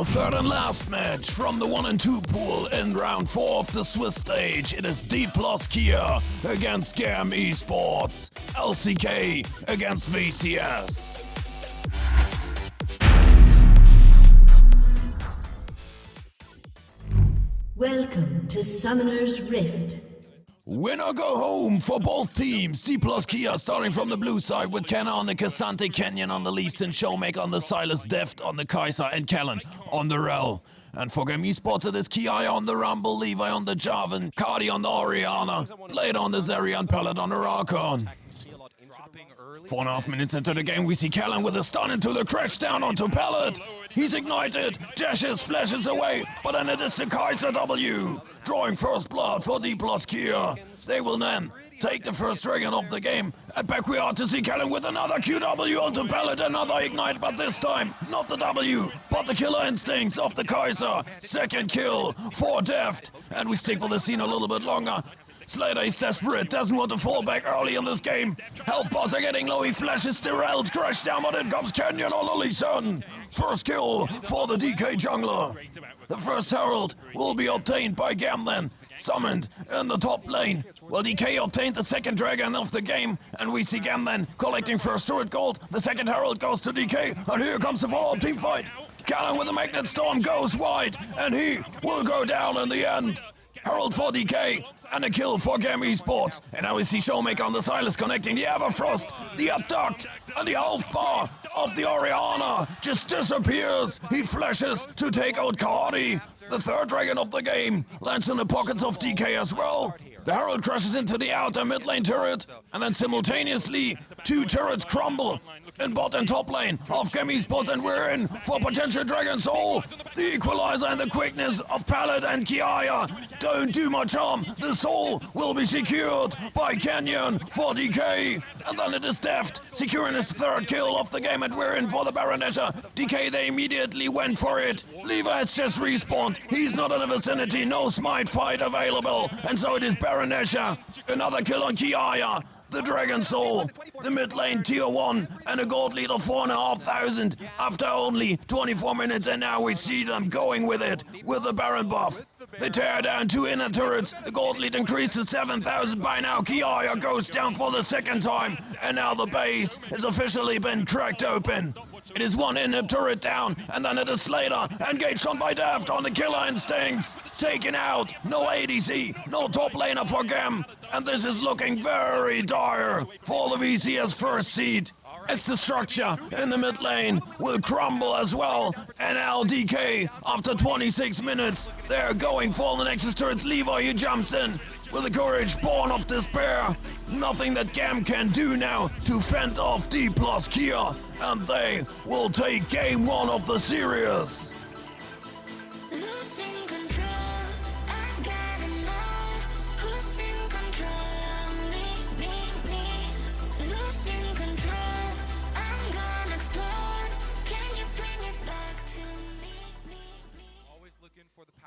The third and last match from the 1 and 2 pool in round 4 of the Swiss stage. It is Dplus Kia against GAM Esports, LCK against VCS. Welcome to Summoner's Rift. Winner go home for both teams. Dplus Kia starting from the blue side with Kenna on the Cassante, Kenyon on the Lee Sin, Showmaker on the Silas, Deft on the Kaiser, and Kellen on the Rel. And for GAM Esports it is Kia on the Rumble, Levi on the Jarvan, Cardi on the Orianna, Slade on the Zeri, and Pellet on the Rakon. 4.5 minutes into the game, we see Kellen with a stun into the crash down onto Pellet. He's ignited, dashes, flashes away, but then it is the Kaiser W. Drawing first blood for Dplus Kia. They will then take the first dragon of the game. And back we are to see Kellen with another QW onto Pellet, another ignite, but this time not the W, but the killer instincts of the Kaiser. Second kill for Deft. And we stick with the scene a little bit longer. Slater is desperate, doesn't want to fall back early in this game. Health bars are getting low, he flashes the Rel, crash down, but in comes Kenyon on the Lee Sin. First kill for the DK jungler. The first Herald will be obtained by GAM then, summoned in the top lane. Well, DK obtained the second dragon of the game, and we see GAM then collecting first turret gold. The second Herald goes to DK, and here comes the follow-up team fight. Callan with the Magnet Storm goes wide, and he will go down in the end. Herald for DK, and a kill for GAM Esports. And now we see Showmaker on the Silas connecting the Everfrost, the Abduct, and the health bar of the Orianna just disappears. He flashes to take out Cardi. The third dragon of the game lands in the pockets of DK as well. The Herald crashes into the outer mid lane turret, and then simultaneously two turrets crumble in bot and top lane of GAM Esports, and we're in for potential Dragon Soul. The equalizer and the quickness of Pallet and Kia don't do much harm. The soul will be secured by Kenyon for DK. And then it is Deft securing his third kill of the game, and we're in for the Baron Nashor. DK, they immediately went for it. Lever has just respawned. He's not in the vicinity. No smite fight available. And so it is Baron Nashor. Another kill on Kia. The Dragon Soul, the mid lane tier 1, and a gold lead of 4,500 after only 24 minutes, and now we see them going with it, with the Baron buff. They tear down two inner turrets, the gold lead increased to 7,000 by now. Kia goes down for the second time, and now the base has officially been cracked open. It is one inhib turret down, and then it is Slater, engaged on by Daft on the killer instincts. Taken out, no ADC, no top laner for GAM, and this is looking very dire for the VCS first seed. As the structure in the mid lane will crumble as well, and LDK, after 26 minutes, they're going for the Nexus turrets. Levi, he jumps in with the courage born of despair. Nothing that GAM can do now to fend off Dplus Kia, and they will take game 1 of the series.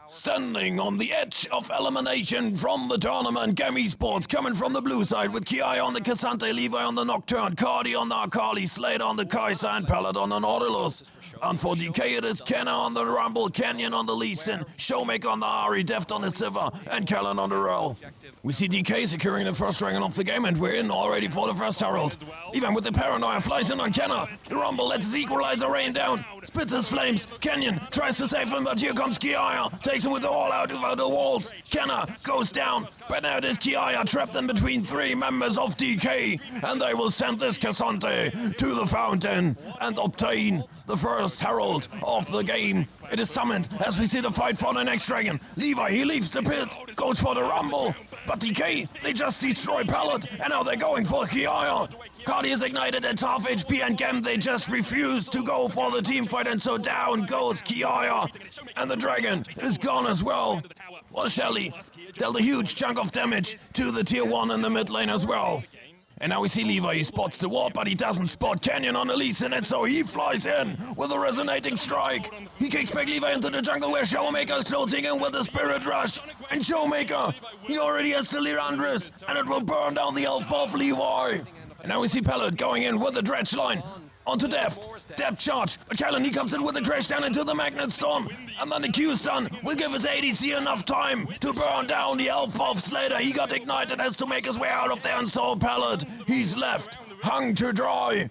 Standing on the edge of elimination from the tournament, GAM Esports coming from the blue side with Kia on the Cassante, Levi on the Nocturne, Cardi on the Akali, Slade on the Kaiser, and Pellet on the Nautilus. And for DK it is Kenna on the Rumble, Kenyon on the Lee Sin, Showmaker on the Ari, Deft on the Sivir, and Kellen on the Rel. We see DK securing the first dragon of the game, and we're in already for the first Herald. Even with the Paranoia, flies in on Kenna. The Rumble lets his equalizer rain down, spits his flames. Kenyon tries to save him, but here comes Kia, takes him with the all out over the walls. Kenna goes down, but now it is Kia trapped in between 3 members of DK, and they will send this Cassante to the fountain and obtain the first Herald of the game. It is summoned as we see the fight for the next dragon. Levi, he leaves the pit, goes for the Rumble, but DK, they just destroy Pellet, and now they're going for Kia. Cardi is ignited at half HP, and GAM, they just refuse to go for the team fight, and so down goes Kia, and the dragon is gone as well. Well, Shelly dealt a huge chunk of damage to the tier 1 in the mid lane as well. And now we see Levi, he spots the ward, but he doesn't spot Kenyon on the Lee Sin, and so he flies in with a resonating strike. He kicks back Levi into the jungle where Showmaker is closing in with the Spirit Rush. And Showmaker, he already has the Lyrandris, and it will burn down the health bar of Levi. And now we see Pellet going in with the Dredge line. onto Deft. Deft charge, but Callan, he comes in with a crash down into the Magnet Storm. And then the Q-stun will give his ADC enough time to burn down the Elf of Slater. He got ignited, has to make his way out of there, and so Pallet, he's left, hung to dry.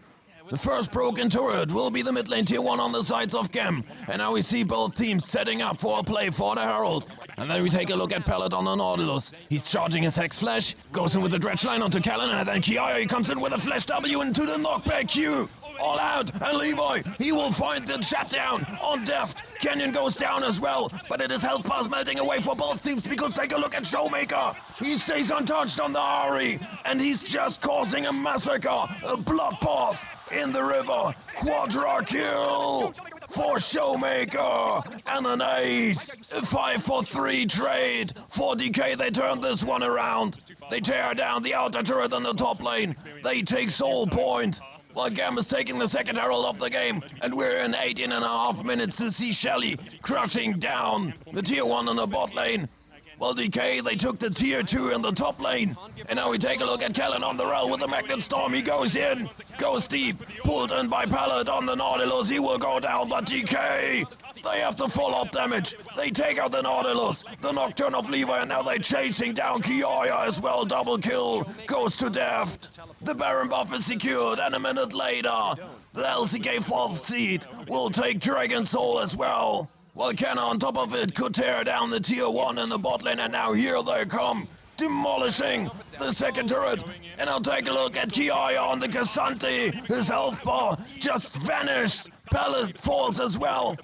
The first broken turret will be the mid lane tier 1 on the sides of GAM. And now we see both teams setting up for a play for the Herald. And then we take a look at Pallet on the Nautilus. He's charging his Hex Flash, goes in with the Dredge line onto Callan, and then Kia, he comes in with a Flash W into the knockback Q. All out, and Levi, he will find the shutdown on Deft. Canyon goes down as well, but it is health bars melting away for both teams because take a look at Showmaker. He stays untouched on the Ari, and he's just causing a massacre, a bloodbath in the river. Quadra kill for Showmaker, and an ace. A 5-for-3 trade. For DK, they turn this one around. They tear down the outer turret on the top lane. They take Soul Point. While GAM is taking the second Herald of the game, and we're in 18.5 minutes to see Shelly crushing down the tier 1 in the bot lane. Well, DK, they took the tier 2 in the top lane. And now we take a look at Callan on the rail with the Magnet Storm. He goes in, goes deep, pulled in by Pallet on the Nautilus. He will go down, but DK, they have the follow-up damage. They take out the Nautilus, the Nocturne of Levi, and now they're chasing down Kiaya as well. Double kill goes to Deft. The Baron buff is secured, and a minute later, the LCK 4th seed will take Dragon Soul as well. While Kenna on top of it could tear down the tier 1 in the bot lane, and now here they come, demolishing the second turret. And I'll take a look at Kiaya on the Cassante. His health bar just vanished. Pallet falls as well.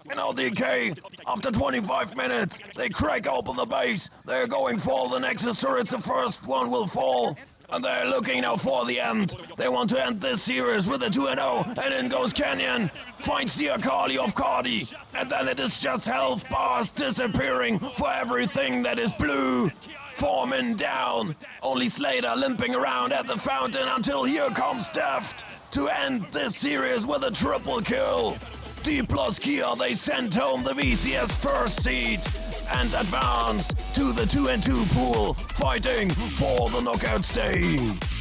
And now DK, after 25 minutes, they crack open the base. They're going for the Nexus turrets. The first one will fall. And they're looking now for the end. They want to end this series with a 2-0. And in goes Canyon. Finds the Akali of Cardi. And then it is just health bars disappearing for everything that is blue. Foreman down. Only Slater limping around at the fountain until here comes Deft to end this series with a triple kill. Dplus Kia, they sent home the VCS first seed and advance to the 2-2 pool, fighting for the knockout stage.